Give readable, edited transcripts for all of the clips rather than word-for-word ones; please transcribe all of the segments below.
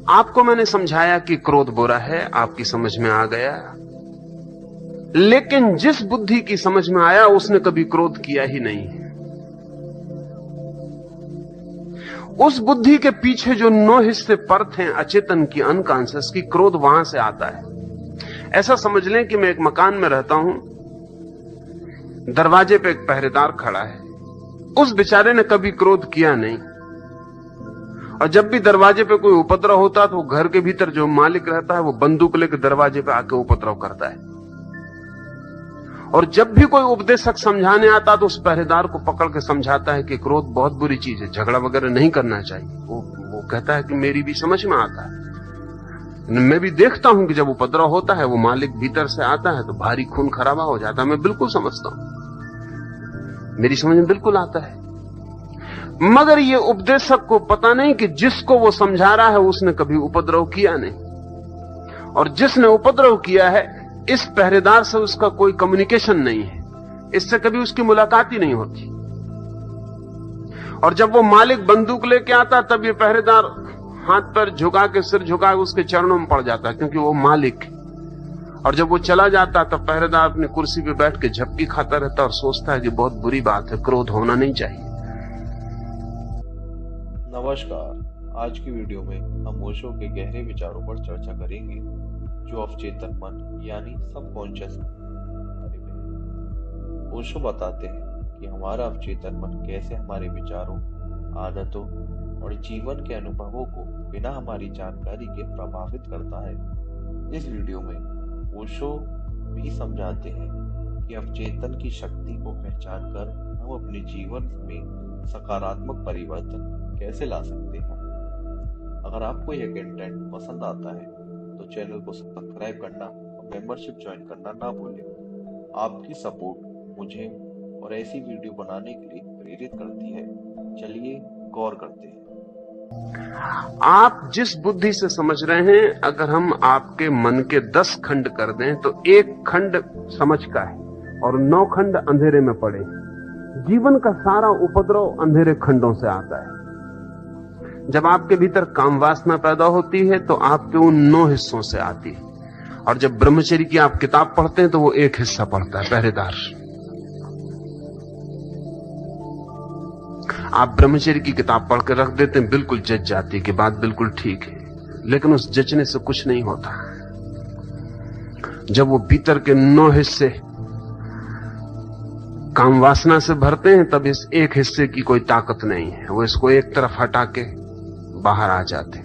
आपको मैंने समझाया कि क्रोध बुरा है, आपकी समझ में आ गया, लेकिन जिस बुद्धि की समझ में आया उसने कभी क्रोध किया ही नहीं। उस बुद्धि के पीछे जो 9 हिस्से परत हैं अचेतन की, अनकॉन्शियस की, क्रोध वहां से आता है। ऐसा समझ लें कि मैं एक मकान में रहता हूं, दरवाजे पे एक पहरेदार खड़ा है। उस बेचारे ने कभी क्रोध किया नहीं, और जब भी दरवाजे पे कोई उपद्रव होता तो घर के भीतर जो मालिक रहता है वो बंदूक लेकर दरवाजे पे आके उपद्रव करता है। और जब भी कोई उपदेशक समझाने आता तो उस पहरेदार को पकड़ के समझाता है कि क्रोध बहुत बुरी चीज है, झगड़ा वगैरह नहीं करना चाहिए। वो कहता है कि मेरी भी समझ में आता है, मैं भी देखता हूं कि जब उपद्रव होता है वो मालिक भीतर से आता है तो भारी खून खराबा हो जाता है। मैं बिल्कुल समझता हूं, मेरी समझ में बिल्कुल आता है। मगर ये उपदेशक को पता नहीं कि जिसको वो समझा रहा है उसने कभी उपद्रव किया नहीं, और जिसने उपद्रव किया है इस पहरेदार से उसका कोई कम्युनिकेशन नहीं है, इससे कभी उसकी मुलाकात ही नहीं होती। और जब वो मालिक बंदूक लेके आता तब ये पहरेदार हाथ पर झुका के, सिर झुका के उसके चरणों में पड़ जाता है, क्योंकि वो मालिक। और जब वो चला जाता तब पहरेदार अपनी कुर्सी पे बैठ के झपकी खाता रहता और सोचता है कि बहुत बुरी बात है, क्रोध होना नहीं चाहिए। नमस्कार, आज की वीडियो में हम ओशो के गहरे विचारों पर चर्चा करेंगे जो अवचेतन मन यानी सबकॉन्शियस बारे में। ओशो बताते हैं कि हमारा अवचेतन मन कैसे हमारे विचारों, आदतों और जीवन के अनुभवों को बिना हमारी जानकारी के प्रभावित करता है। इस वीडियो में ओशो भी समझाते हैं कि अवचेतन की शक्ति को पहचान कर हम अपने जीवन में सकारात्मक परिवर्तन कैसे ला सकते हैं। अगर आपको यह कंटेंट पसंद आता है तो चैनल को सब्सक्राइब करना और मेंबरशिप ज्वाइन करना ना भूलें। आपकी सपोर्ट मुझे और ऐसी वीडियो बनाने के लिए प्रेरित करती है। चलिए गौर करते हैं। आप जिस बुद्धि से समझ रहे हैं, अगर हम आपके मन के 10 खंड कर दें तो 1 खंड समझ का है और 9 खंड अंधेरे में पड़े। जीवन का सारा उपद्रव अंधेरे खंडों से आता है। जब आपके भीतर काम वासना पैदा होती है तो आपके उन 9 हिस्सों से आती है, और जब ब्रह्मचर्य की आप किताब पढ़ते हैं तो वो 1 हिस्सा पढ़ता है, पहरेदार। आप ब्रह्मचर्य की किताब पढ़ के रख देते हैं, बिल्कुल जज जाती है कि बात बिल्कुल ठीक है, लेकिन उस जजने से कुछ नहीं होता। जब वो भीतर के 9 हिस्से काम वासना से भरते हैं तब इस 1 हिस्से की कोई ताकत नहीं है, वो इसको एक तरफ हटा के बाहर आ जाते।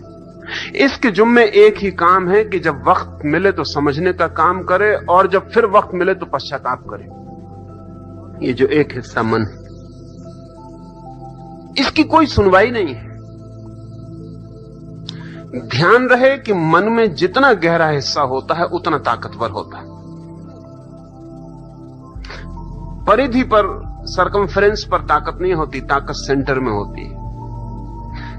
इसके जुम्मे एक ही काम है कि जब वक्त मिले तो समझने का काम करे, और जब फिर वक्त मिले तो पश्चाताप करे। ये जो 1 हिस्सा मन है, इसकी कोई सुनवाई नहीं है। ध्यान रहे कि मन में जितना गहरा हिस्सा होता है उतना ताकतवर होता है। परिधि पर, सरकमफ्रेंस पर ताकत नहीं होती, ताकत सेंटर में होती है।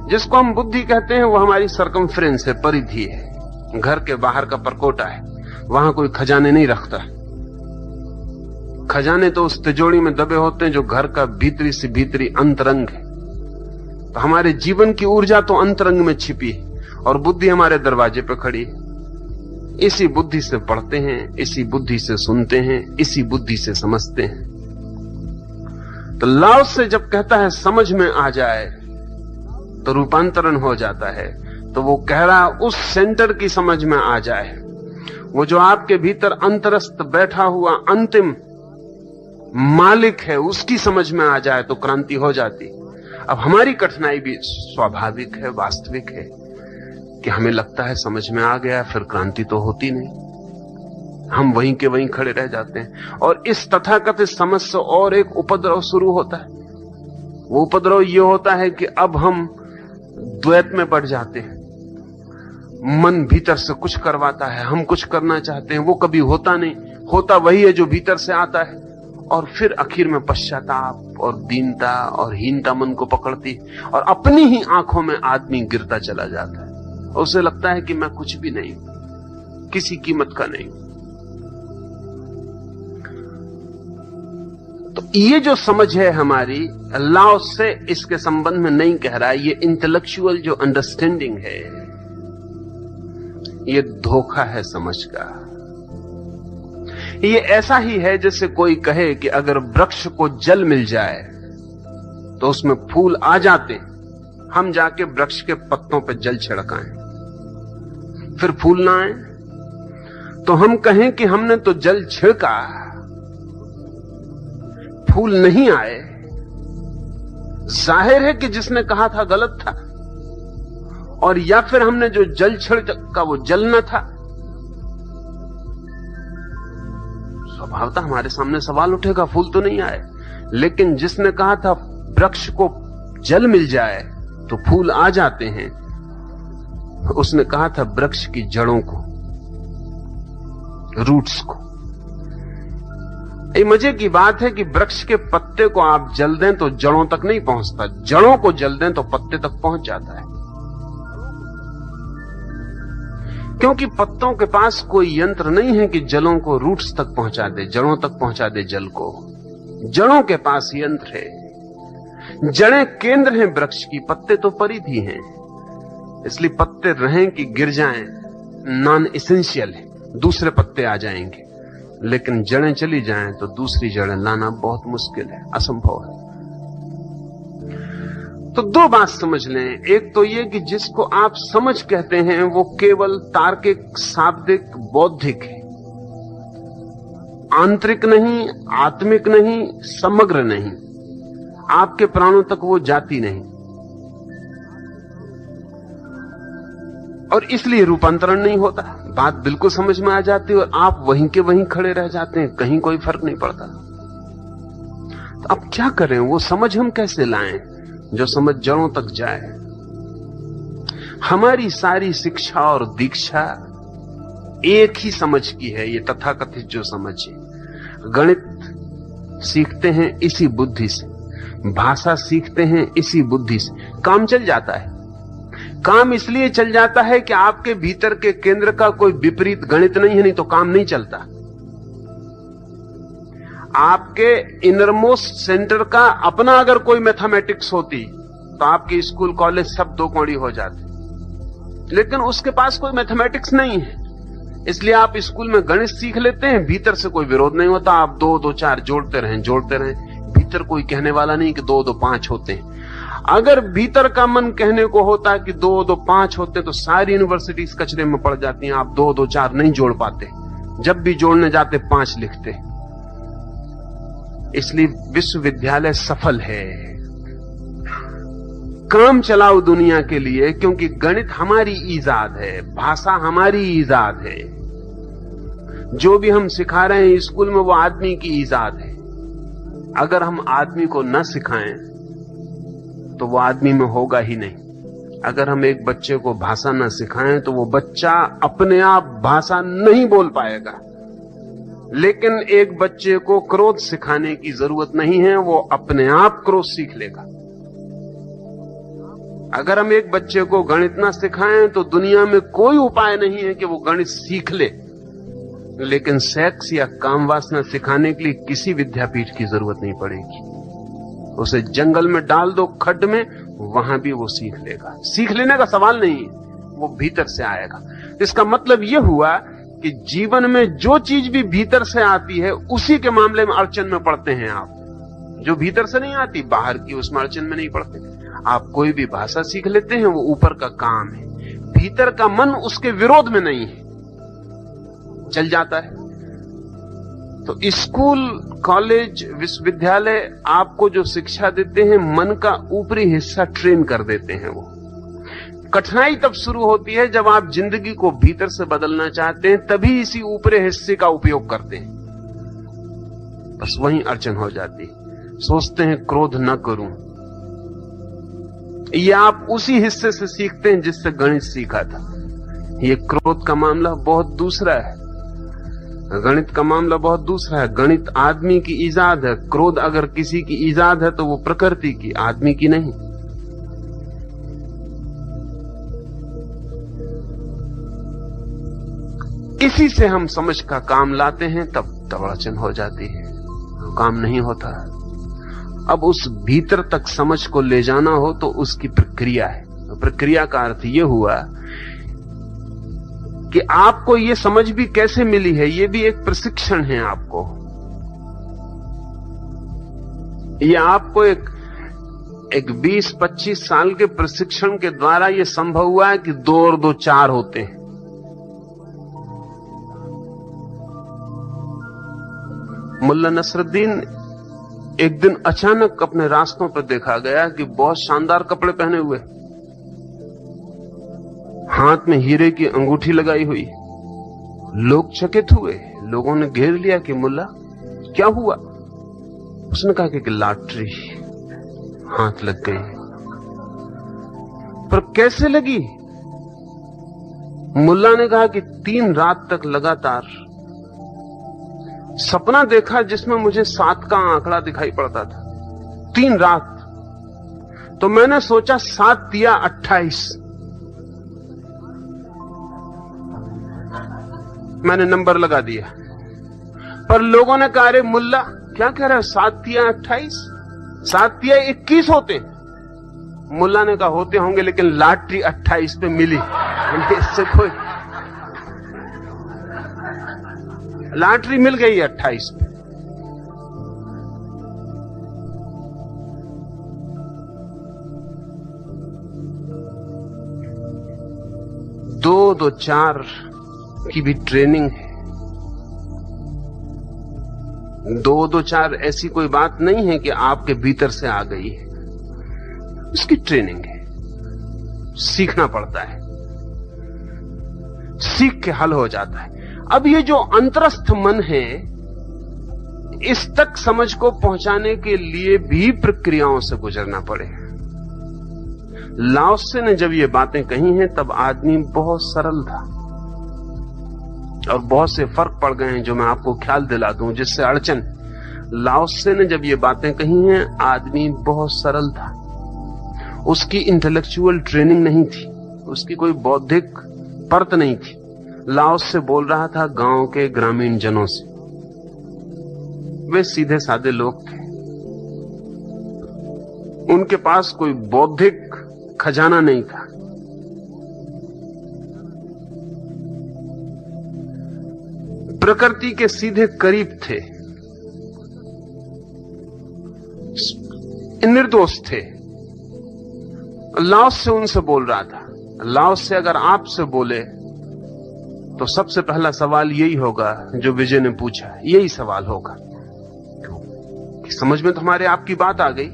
जिसको हम बुद्धि कहते हैं वो हमारी सरकमफ्रेंस है, परिधि है, घर के बाहर का परकोटा है। वहां कोई खजाने नहीं रखता। खजाने तो उस तिजोरी में दबे होते हैं जो घर का भीतरी से भीतरी अंतरंग है। तो हमारे जीवन की ऊर्जा तो अंतरंग में छिपी है, और बुद्धि हमारे दरवाजे पर खड़ी है। इसी बुद्धि से पढ़ते हैं, इसी बुद्धि से सुनते हैं, इसी बुद्धि से समझते हैं। तो लाओ से जब कहता है समझ में आ जाए तो रूपांतरण हो जाता है, तो वो कह रहा उस सेंटर की समझ में आ जाए। वो जो आपके भीतर अंतरस्थ बैठा हुआ अंतिम मालिक है उसकी समझ में आ जाए तो क्रांति हो जाती। अब हमारी कठिनाई भी स्वाभाविक है, वास्तविक है कि हमें लगता है समझ में आ गया, फिर क्रांति तो होती नहीं, हम वहीं के वहीं खड़े रह जाते हैं। और इस तथाकथित समझ से और एक उपद्रव शुरू होता है। वो उपद्रव ये होता है कि अब हम द्वैत में बढ़ जाते हैं। मन भीतर से कुछ करवाता है, हम कुछ करना चाहते हैं, वो कभी होता नहीं, होता वही है जो भीतर से आता है। और फिर आखिर में पश्चाताप और दीनता और हीनता मन को पकड़ती, और अपनी ही आंखों में आदमी गिरता चला जाता है। उसे लगता है कि मैं कुछ भी नहीं, किसी कीमत का नहीं। तो ये जो समझ है हमारी, लाओ से इसके संबंध में नहीं कह रहा है, ये इंटेलेक्चुअल जो अंडरस्टैंडिंग है, ये धोखा है समझ का। ये ऐसा ही है जैसे कोई कहे कि अगर वृक्ष को जल मिल जाए तो उसमें फूल आ जाते, हम जाके वृक्ष के पत्तों पे जल छिड़काएं, फिर फूल ना आए, तो हम कहें कि हमने तो जल छिड़का, फूल नहीं आए। जाहिर है कि जिसने कहा था गलत था, और या फिर हमने जो जल छिड़का वो जल न था। स्वभावतः हमारे सामने सवाल उठेगा, फूल तो नहीं आए। लेकिन जिसने कहा था वृक्ष को जल मिल जाए तो फूल आ जाते हैं, उसने कहा था वृक्ष की जड़ों को, रूट्स को। ये मजे की बात है कि वृक्ष के पत्ते को आप जल दें तो जड़ों तक नहीं पहुंचता, जड़ों को जल दें तो पत्ते तक पहुंच जाता है। क्योंकि पत्तों के पास कोई यंत्र नहीं है कि जड़ों को रूट्स तक पहुंचा दे, जड़ों तक पहुंचा दे जल को। जड़ों के पास यंत्र है, जड़ें केंद्र हैं वृक्ष की, पत्ते तो परिधि हैं। इसलिए पत्ते रहें कि गिर जाएं नॉन एसेंशियल है, दूसरे पत्ते आ जाएंगे। लेकिन जड़ें चली जाएं तो दूसरी जड़ें लाना बहुत मुश्किल है, असंभव है। तो दो बात समझ लें। एक तो यह कि जिसको आप समझ कहते हैं वो केवल तार्किक, शाब्दिक, बौद्धिक है, आंतरिक नहीं, आत्मिक नहीं, समग्र नहीं, आपके प्राणों तक वो जाती नहीं, और इसलिए रूपांतरण नहीं होता। बात बिल्कुल समझ में आ जाती है और आप वहीं के वहीं खड़े रह जाते हैं, कहीं कोई फर्क नहीं पड़ता। तो अब क्या करें, वो समझ हम कैसे लाएं जो समझ जड़ों तक जाए। हमारी सारी शिक्षा और दीक्षा एक ही समझ की है, ये तथाकथित जो समझ है। गणित सीखते हैं इसी बुद्धि से, भाषा सीखते हैं इसी बुद्धि से, काम चल जाता है। काम इसलिए चल जाता है कि आपके भीतर के केंद्र का कोई विपरीत गणित नहीं है, नहीं तो काम नहीं चलता। आपके इनरमोस्ट सेंटर का अपना अगर कोई मैथमेटिक्स होती तो आपके स्कूल कॉलेज सब दो कौड़ी हो जाते, लेकिन उसके पास कोई मैथमेटिक्स नहीं है। इसलिए आप स्कूल में गणित सीख लेते हैं, भीतर से कोई विरोध नहीं होता, आप 2 2 4 जोड़ते रहें, भीतर कोई कहने वाला नहीं कि 2 2 5 होते हैं। अगर भीतर का मन कहने को होता कि 2 2 5 होते तो सारी यूनिवर्सिटीज कचरे में पड़ जाती हैं। आप 2 2 4 नहीं जोड़ पाते, जब भी जोड़ने जाते 5 लिखते। इसलिए विश्वविद्यालय सफल है, काम चलाओ दुनिया के लिए, क्योंकि गणित हमारी ईजाद है, भाषा हमारी ईजाद है। जो भी हम सिखा रहे हैं स्कूल में वो आदमी की ईजाद है। अगर हम आदमी को न सिखाएं तो वो आदमी में होगा ही नहीं। अगर हम एक बच्चे को भाषा न सिखाएं तो वो बच्चा अपने आप भाषा नहीं बोल पाएगा। लेकिन एक बच्चे को क्रोध सिखाने की जरूरत नहीं है, वो अपने आप क्रोध सीख लेगा। अगर हम एक बच्चे को गणित ना सिखाएं तो दुनिया में कोई उपाय नहीं है कि वो गणित सीख ले। लेकिन सेक्स या काम वासना सिखाने के लिए किसी विद्यापीठ की जरूरत नहीं पड़ेगी। उसे जंगल में डाल दो, खड्ड में, वहां भी वो सीख लेगा। सीख लेने का सवाल नहीं है, वो भीतर से आएगा। इसका मतलब यह हुआ कि जीवन में जो चीज भी भीतर से आती है उसी के मामले में अड़चन में पड़ते हैं आप। जो भीतर से नहीं आती, बाहर की, उसमें अड़चन में नहीं पड़ते। आप कोई भी भाषा सीख लेते हैं, वो ऊपर का काम है, भीतर का मन उसके विरोध में नहीं है, चल जाता है। तो स्कूल, कॉलेज, विश्वविद्यालय आपको जो शिक्षा देते हैं, मन का ऊपरी हिस्सा ट्रेन कर देते हैं। वो कठिनाई तब शुरू होती है जब आप जिंदगी को भीतर से बदलना चाहते हैं, तभी इसी ऊपरी हिस्से का उपयोग करते हैं। बस वहीं अड़चन हो जाती है। सोचते हैं क्रोध न करूं, ये आप उसी हिस्से से सीखते हैं जिससे गणित सीखा था। ये क्रोध का मामला बहुत दूसरा है, गणित का मामला बहुत दूसरा है। गणित आदमी की ईजाद है, क्रोध अगर किसी की ईजाद है तो वो प्रकृति की, आदमी की नहीं। इसी से हम समझ का काम लाते हैं, तब अड़चन हो जाती है, काम नहीं होता। अब उस भीतर तक समझ को ले जाना हो तो उसकी प्रक्रिया है। तो प्रक्रिया का अर्थ यह हुआ कि आपको यह समझ भी कैसे मिली है, यह भी एक प्रशिक्षण है। आपको यह आपको एक 20-25 साल के प्रशिक्षण के द्वारा यह संभव हुआ है कि 2 और 2 4 होते हैं। मुल्ला नसरुद्दीन एक दिन अचानक अपने रास्तों पर देखा गया कि बहुत शानदार कपड़े पहने हुए, हाथ में हीरे की अंगूठी लगाई हुई। लोग चकित हुए, लोगों ने घेर लिया कि मुल्ला क्या हुआ। उसने कहा कि लॉटरी हाथ लग गई। पर कैसे लगी? मुल्ला ने कहा कि 3 रात तक लगातार सपना देखा जिसमें मुझे 7 का आंकड़ा दिखाई पड़ता था। 3 रात। तो मैंने सोचा 7 या 28, मैंने नंबर लगा दिया। पर लोगों ने कहा अरे मुल्ला क्या कह रहे हो, 7 या 28, 7 या 21 होते। मुल्ला ने कहा होते होंगे, लेकिन लॉटरी 28 पे मिली। इससे कोई लॉटरी मिल गई 28 पे। दो 2 4 की भी ट्रेनिंग है। 2 2 4 ऐसी कोई बात नहीं है कि आपके भीतर से आ गई है, इसकी ट्रेनिंग है। सीखना पड़ता है, सीख के हल हो जाता है। अब ये जो अंतरस्थ मन है, इस तक समझ को पहुंचाने के लिए भी प्रक्रियाओं से गुजरना पड़े। लाओ त्से ने जब ये बातें कही हैं तब आदमी बहुत सरल था, और बहुत से फर्क पड़ गए हैं जो मैं आपको ख्याल दिला दूं जिससे अड़चन। लाओ त्से ने जब ये बातें कही हैं, आदमी बहुत सरल था। उसकी इंटेलेक्चुअल ट्रेनिंग नहीं थी, उसकी कोई बौद्धिक परत नहीं थी। लाओ त्से बोल रहा था गांव के ग्रामीण जनों से। वे सीधे साधे लोग थे, उनके पास कोई बौद्धिक खजाना नहीं था। प्रकृति के सीधे करीब थे, निर्दोष थे। लाओ त्से उनसे बोल रहा था। लाओ त्से अगर आपसे बोले तो सबसे पहला सवाल यही होगा जो विजय ने पूछा, यही सवाल होगा कि समझ में तुम्हारे आपकी बात आ गई।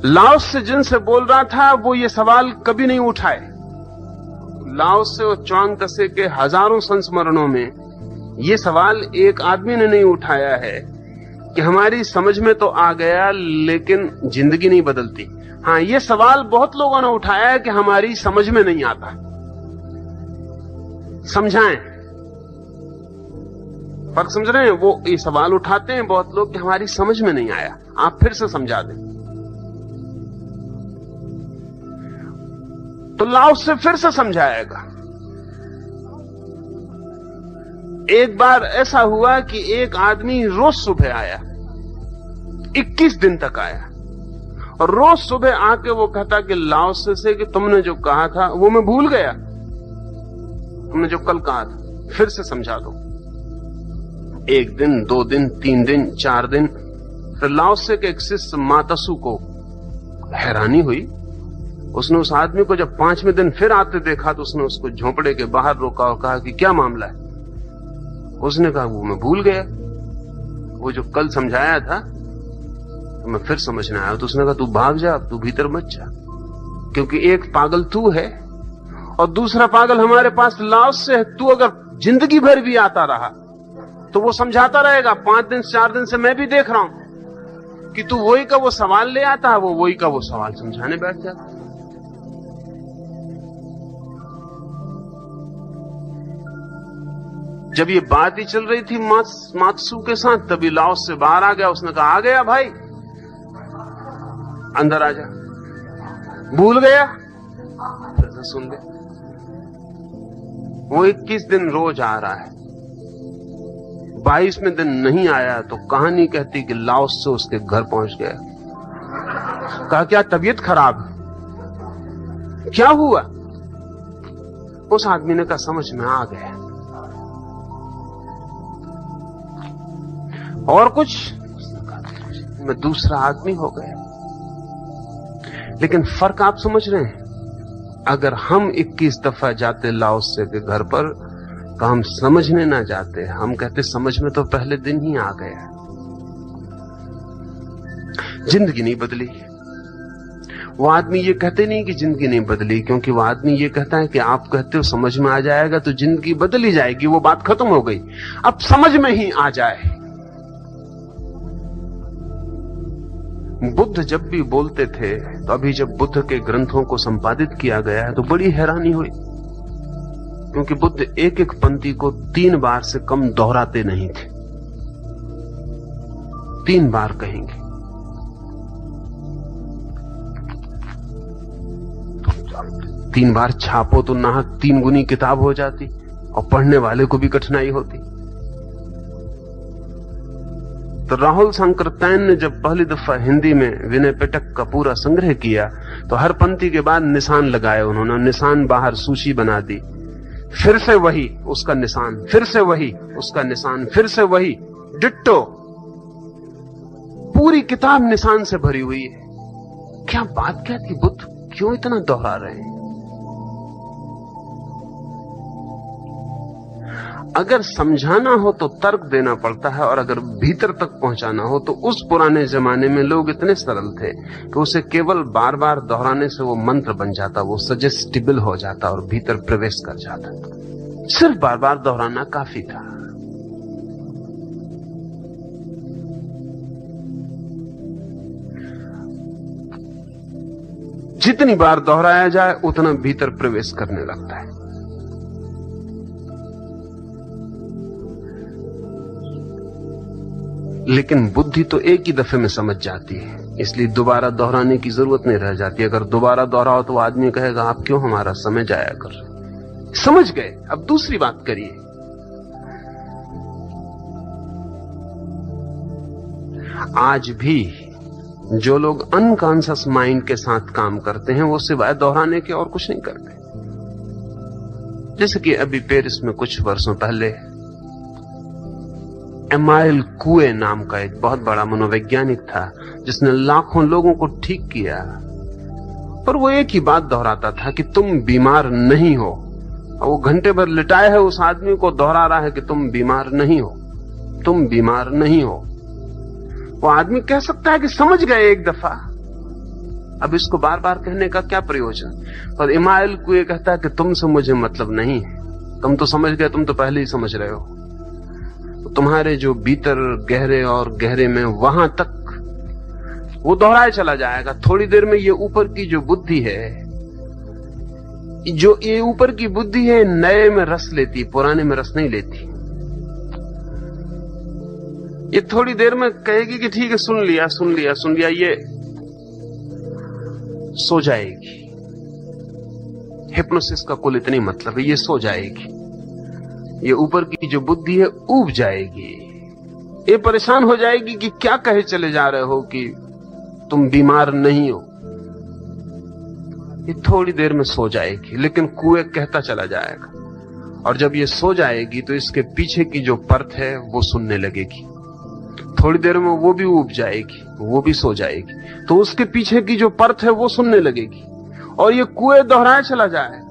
लाओ त्से जिनसे बोल रहा था वो ये सवाल कभी नहीं उठाए। लाओ त्से और च्वांग त्से के हजारों संस्मरणों में ये सवाल एक आदमी ने नहीं उठाया है कि हमारी समझ में तो आ गया लेकिन जिंदगी नहीं बदलती। हाँ, ये सवाल बहुत लोगों ने उठाया है कि हमारी समझ में नहीं आता, समझाएं। फर्क समझ रहे हैं? वो ये सवाल उठाते हैं बहुत लोग कि हमारी समझ में नहीं आया, आप फिर से समझा दें। तो लाओ त्से फिर से समझाएगा। एक बार ऐसा हुआ कि एक आदमी रोज सुबह आया, 21 दिन तक आया, और रोज सुबह आके वो कहता कि लाओ त्से से कि तुमने जो कहा था वो मैं भूल गया, तुमने जो कल कहा था फिर से समझा दो। 1 दिन, 2 दिन, 3 दिन, 4 दिन। फिर लाओ त्से के एक शिष्य मातसु को हैरानी हुई। उसने उस आदमी को जब 5वें दिन फिर आते देखा तो उसने उसको झोंपड़े के बाहर रोका और कहा कि क्या मामला है। उसने कहा वो मैं भूल गया, वो जो कल समझाया था तो मैं फिर समझने आया। तो उसने कहा तू भाग जा, अब तू भीतर मत जा, क्योंकि एक पागल तू है और दूसरा पागल हमारे पास लाओ त्से है। तू अगर जिंदगी भर भी आता रहा तो वो समझाता रहेगा। 5 दिन 4 दिन से मैं भी देख रहा हूं कि तू वही का वो सवाल ले आता है, वो वही का वो सवाल समझाने बैठ जाता। जब ये बात ही चल रही थी मात्सु के साथ, तभी लाओ त्से बाहर आ गया। उसने कहा आ गया भाई, अंदर आ जा। भूल गया? फिर से सुन ले। वो 21 दिन रोज आ रहा है, 22वें दिन नहीं आया तो कहानी कहती कि लाओस से उसके घर पहुंच गया। कहा क्या तबीयत खराब है, क्या हुआ? उस आदमी ने कहा समझ में आ गया। और कुछ? मैं दूसरा आदमी हो गया। लेकिन फर्क आप समझ रहे हैं? अगर हम 21 दफा जाते लाओस से के घर पर तो हम समझने ना जाते, हम कहते समझ में तो पहले दिन ही आ गया। जिंदगी नहीं बदली। वो आदमी ये कहते नहीं कि जिंदगी नहीं बदली, क्योंकि वो आदमी ये कहता है कि आप कहते हो समझ में आ जाएगा तो जिंदगी बदली जाएगी। वो बात खत्म हो गई, अब समझ में ही आ जाए। बुद्ध जब भी बोलते थे तो अभी जब बुद्ध के ग्रंथों को संपादित किया गया है तो बड़ी हैरानी हुई, क्योंकि बुद्ध एक एक पंक्ति को 3 बार से कम दोहराते नहीं थे। 3 बार कहेंगे। 3 बार छापो तो नाहक 3 गुनी किताब हो जाती और पढ़ने वाले को भी कठिनाई होती। तो राहुल सांकृत्यायन ने जब पहली दफा हिंदी में विनय पिटक का पूरा संग्रह किया तो हर पंक्ति के बाद निशान लगाए उन्होंने। निशान बाहर सूची बना दी, फिर से वही उसका निशान, फिर से वही उसका निशान, फिर से वही डिट्टो। पूरी किताब निशान से भरी हुई है। क्या बात क्या थी? बुद्ध क्यों इतना दोहरा रहे हैं? अगर समझाना हो तो तर्क देना पड़ता है, और अगर भीतर तक पहुंचाना हो तो उस पुराने जमाने में लोग इतने सरल थे कि उसे केवल बार बार दोहराने से वो मंत्र बन जाता, वो सजेस्टिबल हो जाता और भीतर प्रवेश कर जाता। सिर्फ बार बार दोहराना काफी था। जितनी बार दोहराया जाए उतना भीतर प्रवेश करने लगता है। लेकिन बुद्धि तो एक ही दफे में समझ जाती है, इसलिए दोबारा दोहराने की जरूरत नहीं रह जाती। अगर दोबारा दोहराओ तो आदमी कहेगा आप क्यों हमारा समय जाया कर रहे? समझ गए, अब दूसरी बात करिए। आज भी जो लोग अनकॉन्शियस माइंड के साथ काम करते हैं वो सिवाय दोहराने के और कुछ नहीं करते। जैसे कि अभी पेरिस में कुछ वर्षों पहले एमाइल कुए नाम का एक बहुत बड़ा मनोवैज्ञानिक था जिसने लाखों लोगों को ठीक किया, पर वो एक ही बात दोहराता था कि तुम बीमार नहीं हो। और वो घंटे भर लिटाए है उस आदमी को दोहरा रहा है कि तुम बीमार नहीं हो, तुम बीमार नहीं हो। वो आदमी कह सकता है कि समझ गए एक दफा, अब इसको बार बार कहने का क्या प्रयोजन? पर एमाइल कुए कहता है कि तुमसे मुझे मतलब नहीं है, तुम तो समझ गए, तुम तो पहले ही समझ रहे हो। तो तुम्हारे जो भीतर गहरे और गहरे में वहां तक वो दोहराया चला जाएगा। थोड़ी देर में ये ऊपर की जो बुद्धि है, जो ये ऊपर की बुद्धि है, नए में रस लेती, पुराने में रस नहीं लेती। ये थोड़ी देर में कहेगी कि ठीक है, सुन लिया सुन लिया सुन लिया, ये सो जाएगी। हिप्नोसिस का कुल इतनी मतलब है, ये सो जाएगी। ये ऊपर की जो बुद्धि है ऊब जाएगी, ये परेशान हो जाएगी कि क्या कहे चले जा रहे हो कि तुम बीमार नहीं हो। ये थोड़ी देर में सो जाएगी, लेकिन कुएं कहता चला जाएगा। और जब ये सो जाएगी तो इसके पीछे की जो परत है वो सुनने लगेगी। थोड़ी देर में वो भी ऊब जाएगी, वो भी सो जाएगी, तो उसके पीछे की जो परत है वो सुनने लगेगी। और ये कुएं दोहराया चला जाएगा।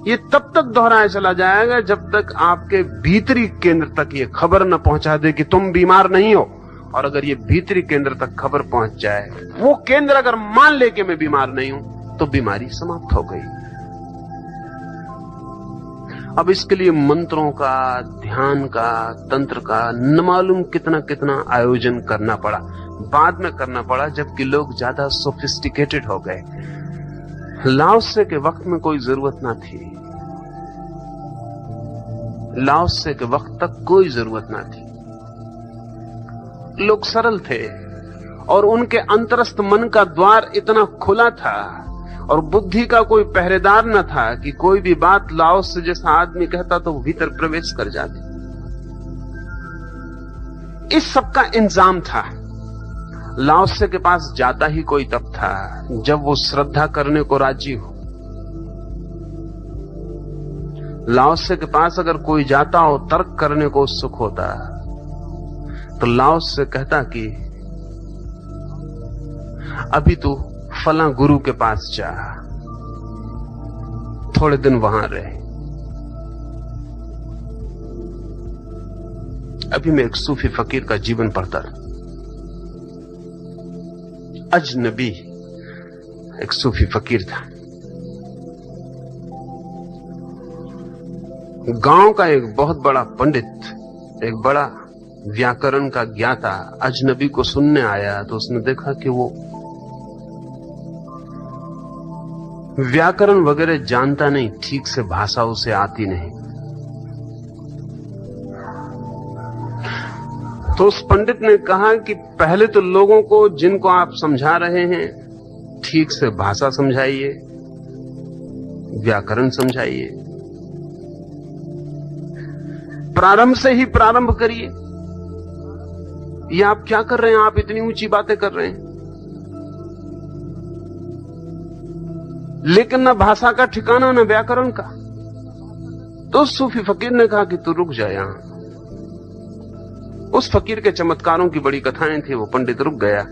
ये तब तक दोहराया चला जाएगा जब तक आपके भीतरी केंद्र तक ये खबर न पहुंचा दे कि तुम बीमार नहीं हो। और अगर ये भीतरी केंद्र तक खबर पहुंच जाए, वो केंद्र अगर मान ले कि मैं बीमार नहीं हूं, तो बीमारी समाप्त हो गई। अब इसके लिए मंत्रों का, ध्यान का, तंत्र का न मालूम कितना कितना आयोजन करना पड़ा। बाद में करना पड़ा जबकि लोग ज्यादा सोफिस्टिकेटेड हो गए। लाओसे के वक्त में कोई जरूरत ना थी, लाओसे के वक्त तक कोई जरूरत ना थी। लोग सरल थे और उनके अंतरस्थ मन का द्वार इतना खुला था और बुद्धि का कोई पहरेदार न था कि कोई भी बात लाओस से जैसा आदमी कहता तो वो भीतर प्रवेश कर जाती। इस सब का इंतजाम था। लाओसे के पास जाता ही कोई तब था जब वो श्रद्धा करने को राजी हो। लाओसे के पास अगर कोई जाता हो तर्क करने को उत्सुक होता तो लाओसे कहता कि अभी तू फला गुरु के पास जा, थोड़े दिन वहां रहे। अभी मैं एक सूफी फकीर का जीवन पढ़ता रहा। अजनबी एक सूफी फकीर था। गांव का एक बहुत बड़ा पंडित, एक बड़ा व्याकरण का ज्ञाता अजनबी को सुनने आया तो उसने देखा कि वो व्याकरण वगैरह जानता नहीं, ठीक से भाषा उसे आती नहीं। तो उस पंडित ने कहा कि पहले तो लोगों को जिनको आप समझा रहे हैं ठीक से भाषा समझाइए, व्याकरण समझाइए, प्रारंभ से ही प्रारंभ करिए। ये आप क्या कर रहे हैं? आप इतनी ऊंची बातें कर रहे हैं, लेकिन न भाषा का ठिकाना न व्याकरण का। तो उस सूफी फकीर ने कहा कि तू रुक जा यहां। उस फकीर के चमत्कारों की बड़ी कथाएं थी। वो पंडित रुक गया।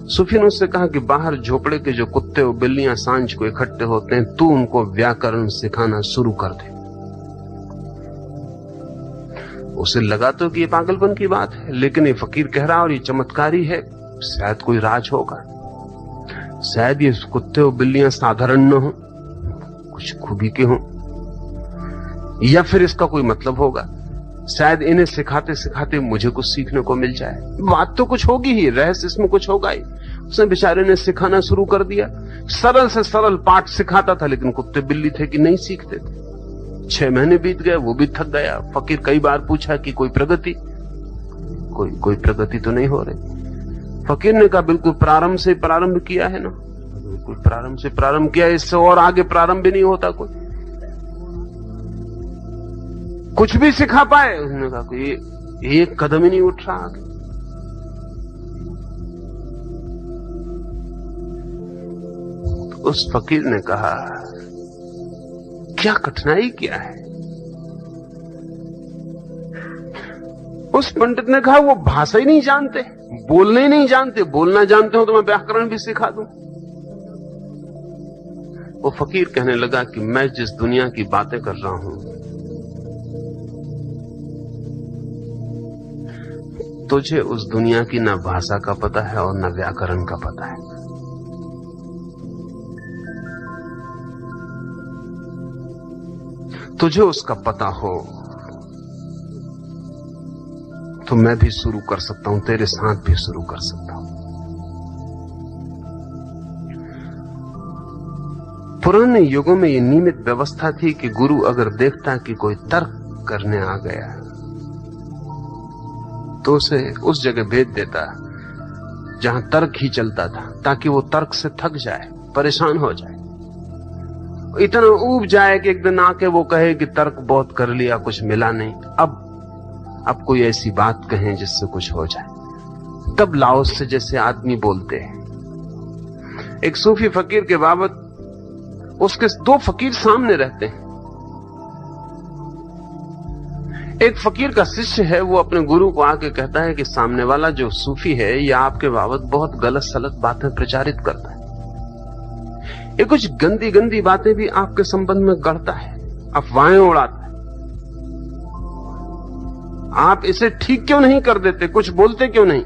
सूफी ने उससे कहा कि बाहर झोपड़े के जो कुत्ते और बिल्लियां सांझ को इकट्ठे होते हैं, तू उनको व्याकरण सिखाना शुरू कर दे। उसे लगा तो कि ये पागलपन की बात है, लेकिन ये फकीर कह रहा और ये चमत्कारी है, शायद कोई राज होगा, शायद ये कुत्ते और बिल्लियां साधारण न हो, कुछ खूबी के हों, या फिर इसका कोई मतलब होगा। शायद इन्हें सिखाते सिखाते मुझे कुछ सीखने को मिल जाए। बात तो कुछ होगी ही, रहस्य इसमें कुछ होगा ही। उसने बेचारे ने सिखाना शुरू कर दिया। सरल से सरल पाठ सिखाता था, लेकिन कुत्ते बिल्ली थे कि नहीं सीखते थे। 6 महीने बीत गए, वो भी थक गया। फकीर कई बार पूछा कि कोई प्रगति, कोई प्रगति तो नहीं हो रही। फकीर ने कहा बिल्कुल प्रारंभ से प्रारंभ किया है ना, बिल्कुल प्रारंभ से प्रारंभ किया, इससे और आगे प्रारंभ भी नहीं होता कोई, कुछ भी सिखा पाए। उन्होंने कहा कोई एक कदम ही नहीं उठ रहा आगे। तो उस फकीर ने कहा क्या कठिनाई क्या है? उस पंडित ने कहा वो भाषा ही नहीं जानते, बोलने ही नहीं जानते। बोलना जानते हो तो मैं व्याकरण भी सिखा दूं। वो फकीर कहने लगा कि मैं जिस दुनिया की बातें कर रहा हूं, तुझे उस दुनिया की ना भाषा का पता है और ना व्याकरण का पता है। तुझे उसका पता हो तो मैं भी शुरू कर सकता हूं, तेरे साथ भी शुरू कर सकता हूं। पुराने युगों में यह नियमित व्यवस्था थी कि गुरु अगर देखता कि कोई तर्क करने आ गया तो उसे उस जगह भेज देता जहां तर्क ही चलता था, ताकि वो तर्क से थक जाए, परेशान हो जाए, इतना ऊब जाए कि एक दिन आके वो कहे कि तर्क बहुत कर लिया, कुछ मिला नहीं, अब कोई ऐसी बात कहें जिससे कुछ हो जाए। तब लाओस से जैसे आदमी बोलते हैं। एक सूफी फकीर के बाबत उसके 2 फकीर सामने रहते हैं। एक फकीर का शिष्य है, वो अपने गुरु को आके कहता है कि सामने वाला जो सूफी है ये आपके बाबत बहुत गलत सलत बातें प्रचारित करता है, ये कुछ गंदी गंदी बातें भी आपके संबंध में गढ़ता है, अफवाहें उड़ाता है। आप इसे ठीक क्यों नहीं कर देते, कुछ बोलते क्यों नहीं?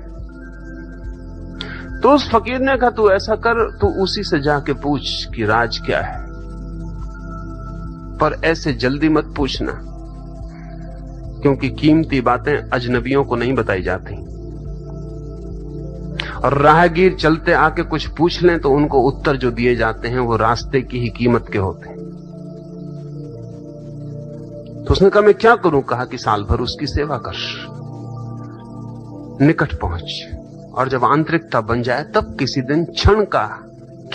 तो उस फकीर ने कहा तू ऐसा कर, तू उसी से जाके पूछ कि राज क्या है, पर ऐसे जल्दी मत पूछना, क्योंकि कीमती बातें अजनबियों को नहीं बताई जाती, और राहगीर चलते आके कुछ पूछ लें तो उनको उत्तर जो दिए जाते हैं वो रास्ते की ही कीमत के होते हैं। तो उसने कहा मैं क्या करूं? कहा कि साल भर उसकी सेवा कर, निकट पहुंच, और जब आंतरिकता बन जाए तब किसी दिन क्षण का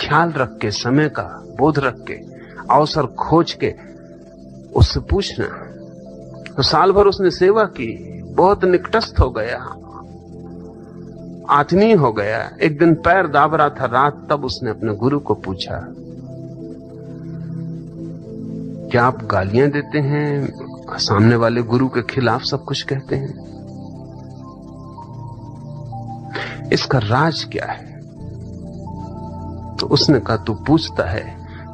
ख्याल रख के, समय का बोध रख के, अवसर खोज के उससे पूछना। तो साल भर उसने सेवा की, बहुत निकटस्थ हो गया, आत्मीय हो गया। एक दिन पैर दाब रहा था रात, तब उसने अपने गुरु को पूछा, क्या आप गालियां देते हैं, सामने वाले गुरु के खिलाफ सब कुछ कहते हैं, इसका राज क्या है? तो उसने कहा, तू पूछता है,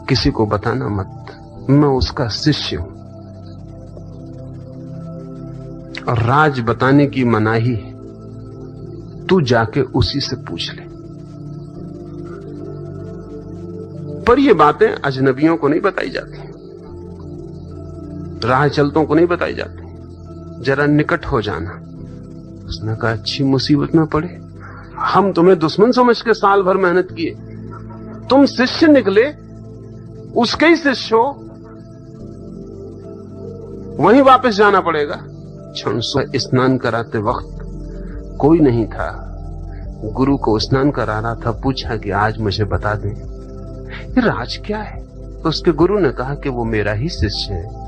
किसी को बताना मत, मैं उसका शिष्य हूं और राज बताने की मनाही है, तू जाके उसी से पूछ ले। पर ये बातें अजनबियों को नहीं बताई जाती, राह चलतों को नहीं बताई जाती, जरा निकट हो जाना। उसने कहा, अच्छी मुसीबत में पड़े, हम तुम्हें दुश्मन समझ के साल भर मेहनत किए, तुम शिष्य निकले, उसके ही शिष्य हो, वहीं वापस जाना पड़ेगा। क्षण स्नान कराते वक्त कोई नहीं था, गुरु को स्नान करा रहा था, पूछा कि आज मुझे बता दें ये राज क्या है। तो उसके गुरु ने कहा कि वो मेरा ही शिष्य है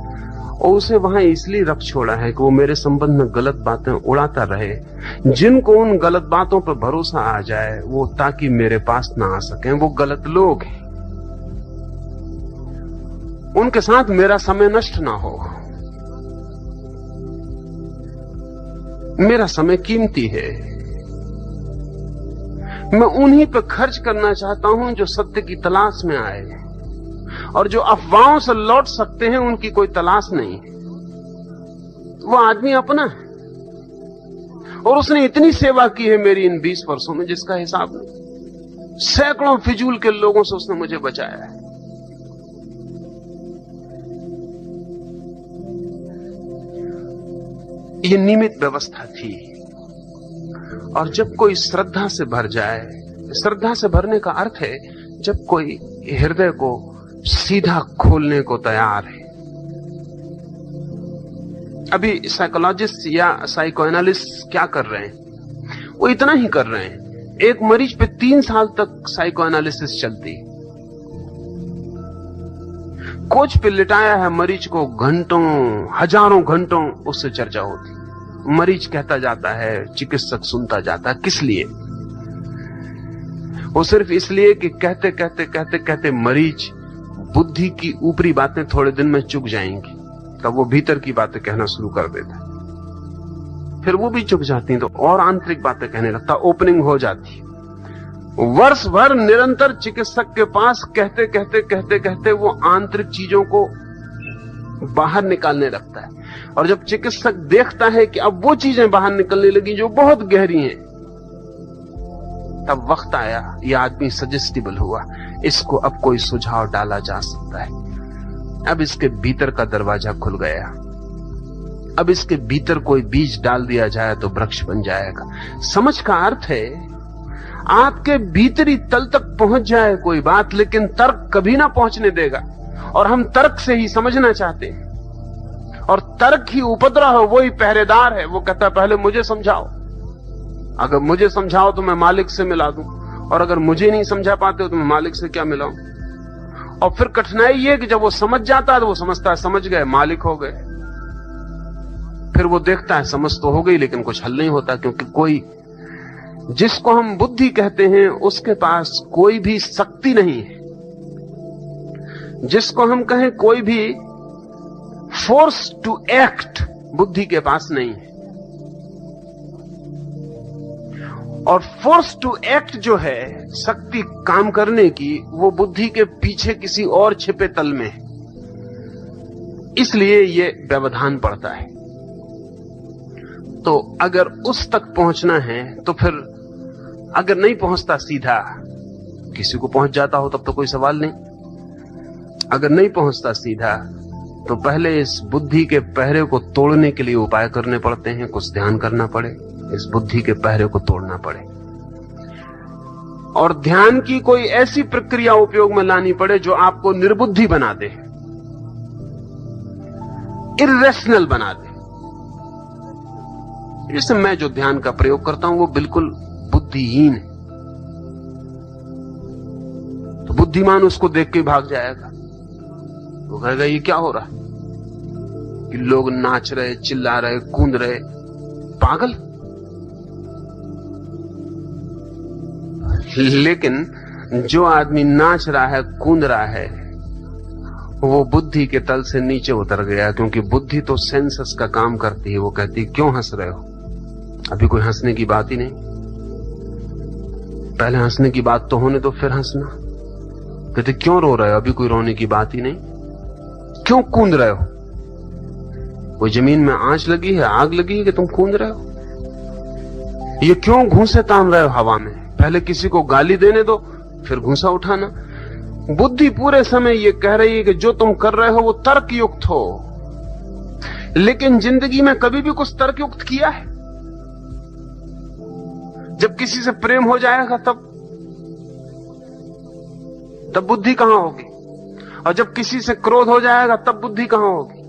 और उसे वहां इसलिए रख छोड़ा है कि वो मेरे संबंध में गलत बातें उड़ाता रहे, जिनको उन गलत बातों पर भरोसा आ जाए वो ताकि मेरे पास ना आ सकें, वो गलत लोग हैं, उनके साथ मेरा समय नष्ट ना हो। मेरा समय कीमती है, मैं उन्हीं पर खर्च करना चाहता हूं जो सत्य की तलाश में आए, और जो अफवाहों से लौट सकते हैं उनकी कोई तलाश नहीं। वो आदमी अपना है और उसने इतनी सेवा की है मेरी इन 20 वर्षों में जिसका हिसाब नहीं। सैकड़ों फिजूल के लोगों से उसने मुझे बचाया है। ये नियमित व्यवस्था थी। और जब कोई श्रद्धा से भर जाए, श्रद्धा से भरने का अर्थ है जब कोई हृदय को सीधा खोलने को तैयार है। अभी साइकोलॉजिस्ट या साइकोएनालिस्ट क्या कर रहे हैं? वो इतना ही कर रहे हैं, एक मरीज पे 3 साल तक साइकोएनालिसिस चलती, कोच पे लिटाया है मरीज को, घंटों हजारों घंटों उससे चर्चा होती, मरीज कहता जाता है, चिकित्सक सुनता जाता है। किस लिए? वो सिर्फ इसलिए कि कहते कहते कहते कहते मरीज बुद्धि की ऊपरी बातें थोड़े दिन में चुक जाएंगी, तब वो भीतर की बातें कहना शुरू कर देता है। फिर वो भी चुक जाती तो और आंतरिक बातें कहने लगता, ओपनिंग हो जाती। वर्ष भर निरंतर चिकित्सक के पास कहते कहते कहते कहते वो आंतरिक चीजों को बाहर निकालने लगता है, और जब चिकित्सक देखता है कि अब वो चीजें बाहर निकलने लगी जो बहुत गहरी हैं, तब वक्त आया, ये आदमी सजेस्टिबल हुआ, इसको अब कोई सुझाव डाला जा सकता है। अब इसके भीतर का दरवाजा खुल गया, अब इसके भीतर कोई बीज डाल दिया जाए तो वृक्ष बन जाएगा। समझ का अर्थ है आपके भीतरी तल तक पहुंच जाए कोई बात, लेकिन तर्क कभी ना पहुंचने देगा, और हम तर्क से ही समझना चाहते हैं, और तर्क ही उपद्रव है, वही पहरेदार है। वो कहता है पहले मुझे समझाओ, अगर मुझे समझाओ तो मैं मालिक से मिला दूं, और अगर मुझे नहीं समझा पाते हो तो मैं मालिक से क्या मिलाऊं। और फिर कठिनाई ये कि जब वो समझ जाता है तो वो समझता है समझ गए, मालिक हो गए। फिर वो देखता है समझ तो हो गई लेकिन कुछ हल नहीं होता, क्योंकि कोई जिसको हम बुद्धि कहते हैं उसके पास कोई भी शक्ति नहीं है, जिसको हम कहें कोई भी फोर्स टू एक्ट बुद्धि के पास नहीं है। और फोर्स टू एक्ट जो है, शक्ति काम करने की, वो बुद्धि के पीछे किसी और छिपे तल में है, इसलिए ये व्यवधान पड़ता है। तो अगर उस तक पहुंचना है तो फिर अगर नहीं पहुंचता सीधा, किसी को पहुंच जाता हो तब तो कोई सवाल नहीं, अगर नहीं पहुंचता सीधा तो पहले इस बुद्धि के पहरे को तोड़ने के लिए उपाय करने पड़ते हैं, कुछ ध्यान करना पड़े, इस बुद्धि के पहरे को तोड़ना पड़े, और ध्यान की कोई ऐसी प्रक्रिया उपयोग में लानी पड़े जो आपको निर्बुद्धि बना दे, इर्रेशनल बना दे। जैसे मैं जो ध्यान का प्रयोग करता हूं वो बिल्कुल बुद्धिहीन है, तो बुद्धिमान उसको देख के भाग जाएगा, वो कहेगा ये क्या हो रहा है कि लोग नाच रहे, चिल्ला रहे, कूद रहे, पागल। लेकिन जो आदमी नाच रहा है, कूद रहा है, वो बुद्धि के तल से नीचे उतर गया, क्योंकि बुद्धि तो सेंसस का काम करती है। वो कहती है क्यों हंस रहे हो, अभी कोई हंसने की बात ही नहीं, पहले हंसने की बात तो होने दो फिर हंसना। कहते क्यों रो रहे हो, अभी कोई रोने की बात ही नहीं, क्यों कूद रहे हो, कोई जमीन में आंच लगी है, आग लगी है कि तुम कूद रहे हो, ये क्यों घूंसे तान रहे हो हवा में, पहले किसी को गाली देने दो फिर घूंसा उठाना। बुद्धि पूरे समय ये कह रही है कि जो तुम कर रहे हो वो तर्कयुक्त हो, लेकिन जिंदगी में कभी भी कुछ तर्कयुक्त किया है? जब किसी से प्रेम हो जाएगा तब बुद्धि कहां होगी, और जब किसी से क्रोध हो जाएगा तब बुद्धि कहां होगी,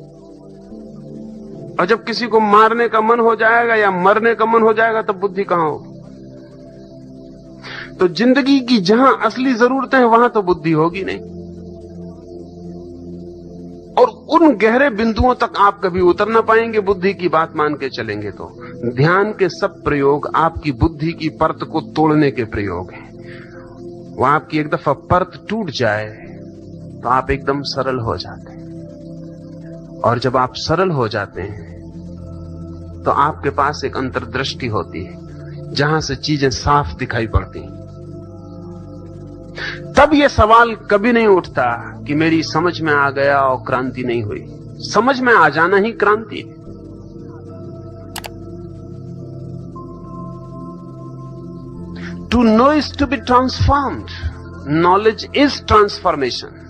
और जब किसी को मारने का मन हो जाएगा या मरने का मन हो जाएगा तब बुद्धि कहां होगी? तो जिंदगी की जहां असली जरूरतें हैं वहां तो बुद्धि होगी नहीं, और उन गहरे बिंदुओं तक आप कभी उतर ना पाएंगे बुद्धि की बात मान के चलेंगे तो। ध्यान के सब प्रयोग आपकी बुद्धि की परत को तोड़ने के प्रयोग हैं। वह आपकी एक दफा परत टूट जाए तो आप एकदम सरल हो जाते हैं, और जब आप सरल हो जाते हैं तो आपके पास एक अंतर्दृष्टि होती है जहां से चीजें साफ दिखाई पड़ती हैं। तब यह सवाल कभी नहीं उठता कि मेरी समझ में आ गया और क्रांति नहीं हुई। समझ में आ जाना ही क्रांति है। To know is to be transformed, knowledge is transformation.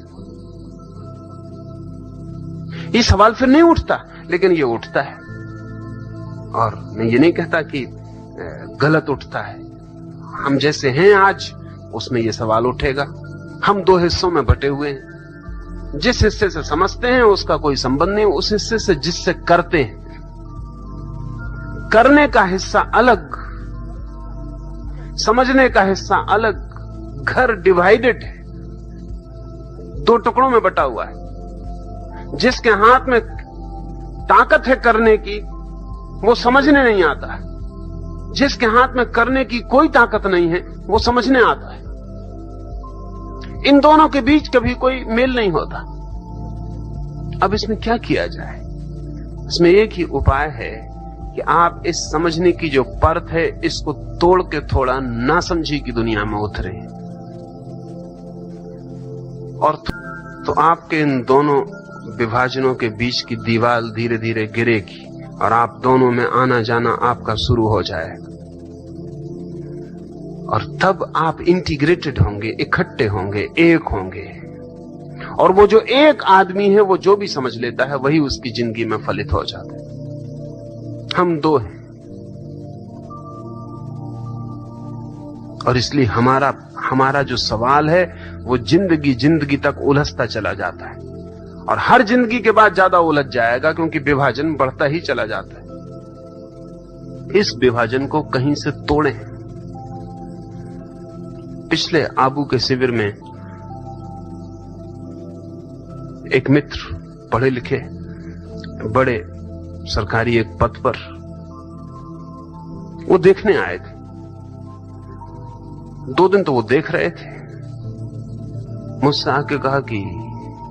ये सवाल फिर नहीं उठता, लेकिन ये उठता है, और मैं ये नहीं कहता कि गलत उठता है। हम जैसे हैं आज उसमें यह सवाल उठेगा। हम दो हिस्सों में बटे हुए हैं, जिस हिस्से से समझते हैं उसका कोई संबंध नहीं, उस हिस्से से जिससे करते हैं। करने का हिस्सा अलग, समझने का हिस्सा अलग। घर डिवाइडेड है, दो टुकड़ों में बटा हुआ है। जिसके हाथ में ताकत है करने की वो समझने नहीं आता, जिसके हाथ में करने की कोई ताकत नहीं है वो समझने आता है। इन दोनों के बीच कभी कोई मेल नहीं होता। अब इसमें क्या किया जाए? इसमें एक ही उपाय है कि आप इस समझने की जो परत है इसको तोड़ के थोड़ा नासमझी की दुनिया में उतरे, और तो आपके इन दोनों विभाजनों के बीच की दीवार धीरे धीरे गिरेगी और आप दोनों में आना जाना आपका शुरू हो जाएगा, और तब आप इंटीग्रेटेड होंगे, इकट्ठे होंगे, एक होंगे। और वो जो एक आदमी है वो जो भी समझ लेता है वही उसकी जिंदगी में फलित हो जाता है। हम दो हैं, और इसलिए हमारा जो सवाल है वो जिंदगी तक उलझता चला जाता है, और हर जिंदगी के बाद ज्यादा उलझ जाएगा, क्योंकि विभाजन बढ़ता ही चला जाता है। इस विभाजन को कहीं से तोड़ें। पिछले आबू के शिविर में एक मित्र, पढ़े लिखे, बड़े सरकारी एक पद पर, वो देखने आए थे। 2 दिन तो वो देख रहे थे। मुझसे आके कहा कि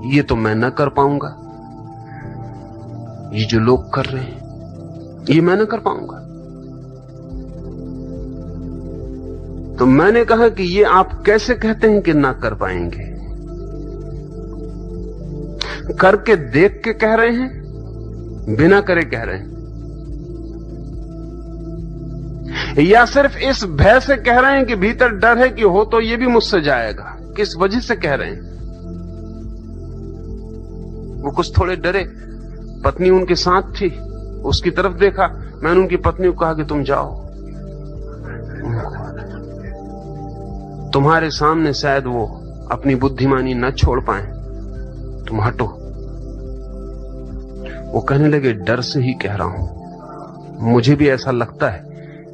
ये तो मैं न कर पाऊंगा, ये जो लोग कर रहे हैं ये मैं न कर पाऊंगा। तो मैंने कहा कि ये आप कैसे कहते हैं कि ना कर पाएंगे? करके देख के कह रहे हैं, बिना करे कह रहे हैं, या सिर्फ इस भय से कह रहे हैं कि भीतर डर है कि हो तो ये भी मुझसे जाएगा? किस वजह से कह रहे हैं? वो कुछ थोड़े डरे। पत्नी उनके साथ थी, उसकी तरफ देखा। मैंने उनकी पत्नी को कहा कि तुम जाओ, तुम्हारे सामने शायद वो अपनी बुद्धिमानी न छोड़ पाए, तुम हटो। वो कहने लगे, डर से ही कह रहा हूं, मुझे भी ऐसा लगता है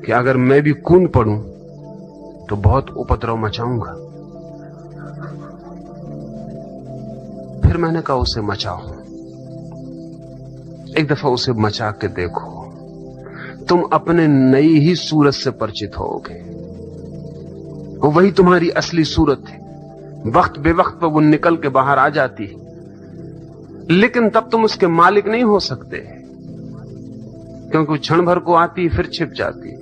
कि अगर मैं भी कूद पड़ूं तो बहुत उपद्रव मचाऊंगा। फिर मैंने कहा, उसे मचाओ, एक दफा उसे मचा के देखो, तुम अपने नई ही सूरत से परिचित होगे। वो वही तुम्हारी असली सूरत है। वक्त बेवक्त पर वो निकल के बाहर आ जाती है, लेकिन तब तुम उसके मालिक नहीं हो सकते, क्योंकि क्षण भर को आती फिर छिप जाती।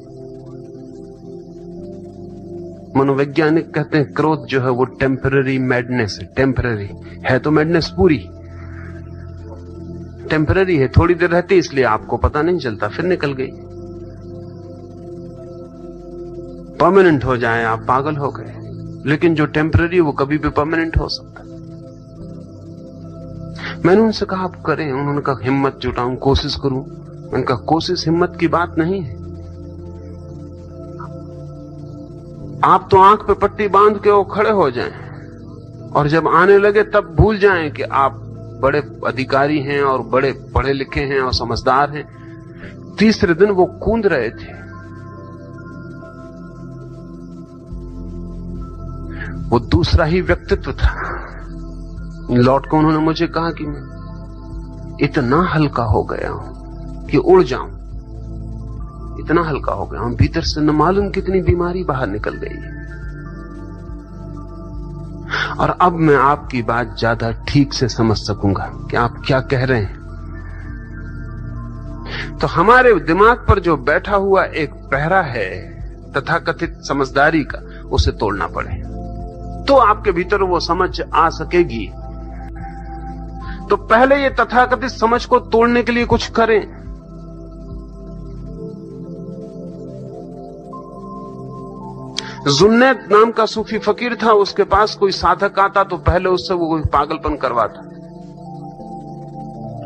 मनोवैज्ञानिक कहते हैं क्रोध जो है वो टेम्पररी मैडनेस है। टेम्पररी है तो मैडनेस पूरी टेम्पररी है, थोड़ी देर रहती इसलिए आपको पता नहीं चलता, फिर निकल गई। परमानेंट हो जाए आप पागल हो गए, लेकिन जो टेम्पररी वो कभी भी परमानेंट हो सकता। मैंने उनसे कहा आप करें, उन्होंने कहा हिम्मत जुटाऊं, कोशिश करूं। मैंने कहा कोशिश हिम्मत की बात नहीं है। आप तो आंख पे पट्टी बांध के वो खड़े हो जाएं, और जब आने लगे तब भूल जाएं कि आप बड़े अधिकारी हैं और बड़े पढ़े लिखे हैं और समझदार हैं। तीसरे दिन वो कूद रहे थे। वो दूसरा ही व्यक्तित्व था। लौट कर उन्होंने मुझे कहा कि मैं इतना हल्का हो गया हूं कि उड़ जाऊं, इतना हल्का हो गया हूं, भीतर से न मालूम कितनी बीमारी बाहर निकल गई है। और अब मैं आपकी बात ज्यादा ठीक से समझ सकूंगा कि आप क्या कह रहे हैं। तो हमारे दिमाग पर जो बैठा हुआ एक पहरा है तथाकथित समझदारी का, उसे तोड़ना पड़े तो आपके भीतर वो समझ आ सकेगी। तो पहले ये तथाकथित समझ को तोड़ने के लिए कुछ करें। जुन्नैद नाम का सूफी फकीर था, उसके पास कोई साधक आता तो पहले उससे वो कोई पागलपन करवाता,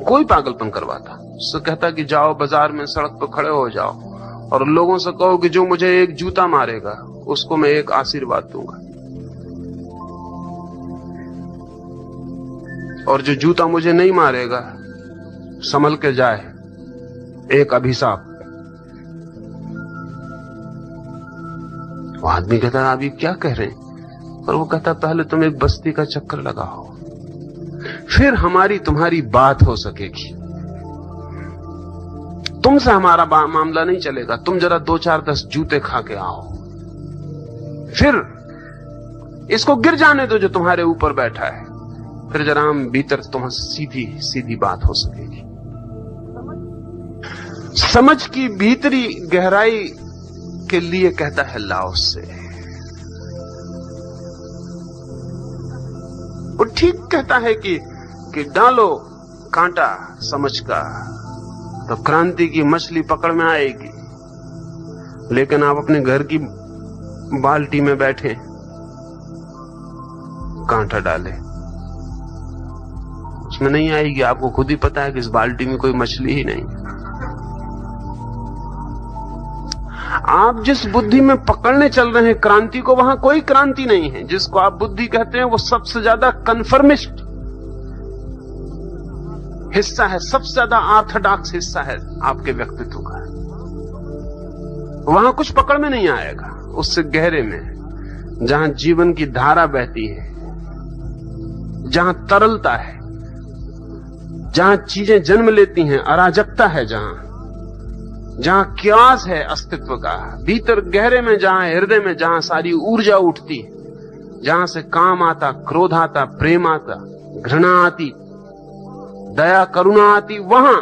कोई पागलपन करवाता। उससे कहता कि जाओ बाजार में सड़क पर खड़े हो जाओ और लोगों से कहो कि जो मुझे एक जूता मारेगा उसको मैं एक आशीर्वाद दूंगा, और जो जूता मुझे नहीं मारेगा संभल के जाए, एक अभिशाप। वो आदमी कहता अभी क्या कह रहे हैं? और वो कहता पहले तुम एक बस्ती का चक्कर लगाओ, फिर हमारी तुम्हारी बात हो सकेगी। तुमसे हमारा मामला नहीं चलेगा, तुम जरा 2-4-10 जूते खा के आओ, फिर इसको गिर जाने दो जो तुम्हारे ऊपर बैठा है, फिर जरा हम भीतर तुम्हारी सीधी सीधी बात हो सकेगी। समझ की भीतरी गहराई के लिए कहता है लाओस से। वो ठीक कहता है कि डालो कांटा समझ का तो क्रांति की मछली पकड़ में आएगी, लेकिन आप अपने घर की बाल्टी में बैठे कांटा डाले, उसमें नहीं आएगी। आपको खुद ही पता है कि इस बाल्टी में कोई मछली ही नहीं। आप जिस बुद्धि में पकड़ने चल रहे हैं क्रांति को, वहां कोई क्रांति नहीं है। जिसको आप बुद्धि कहते हैं वो सबसे ज्यादा कन्फर्मिस्ट हिस्सा है, सबसे ज्यादा ऑर्थोडॉक्स हिस्सा है आपके व्यक्तित्व का। वहां कुछ पकड़ में नहीं आएगा। उससे गहरे में जहां जीवन की धारा बहती है, जहां तरलता है, जहां चीजें जन्म लेती हैं, अराजकता है, जहां क्यास है अस्तित्व का, भीतर गहरे में जहां हृदय में जहां सारी ऊर्जा उठती है, जहां से काम आता, क्रोध आता, प्रेम आता, घृणा आती, दया करुणा आती, वहां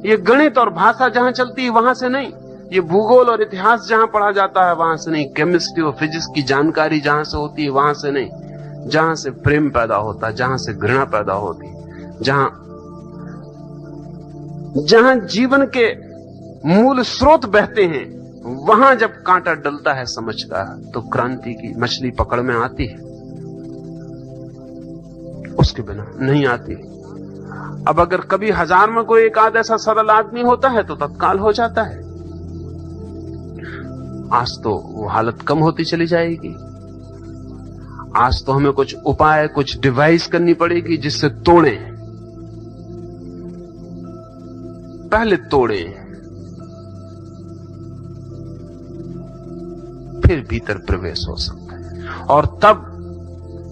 ये गणित और भाषा जहां चलती है वहां से नहीं, ये भूगोल और इतिहास जहां पढ़ा जाता है वहां से नहीं, केमिस्ट्री और फिजिक्स की जानकारी जहां से होती है वहां से नहीं, जहां से प्रेम पैदा होता है, जहां से घृणा पैदा होती, जहां जीवन के मूल स्रोत बहते हैं, वहां जब कांटा डलता है समझ का, तो क्रांति की मछली पकड़ में आती है, उसके बिना नहीं आती। अब अगर कभी 1000 में कोई एक आध ऐसा सरल आदमी होता है तो तत्काल हो जाता है। आज तो वो हालत कम होती चली जाएगी। आज तो हमें कुछ उपाय, कुछ डिवाइस करनी पड़ेगी जिससे तोड़ें। पहले तोड़ें, फिर भीतर प्रवेश हो सकता है। और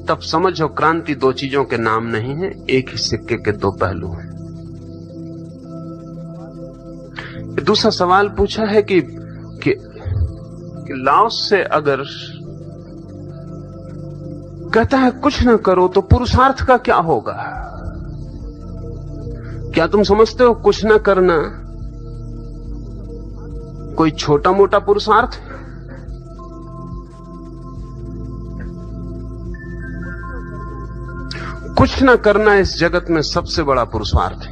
तब समझो क्रांति दो चीजों के नाम नहीं है, एक ही सिक्के के दो पहलू हैं। दूसरा सवाल पूछा है कि लाओस से अगर कहता है कुछ ना करो तो पुरुषार्थ का क्या होगा? क्या तुम समझते हो कुछ ना करना कोई छोटा मोटा पुरुषार्थ है? कुछ ना करना इस जगत में सबसे बड़ा पुरुषार्थ है।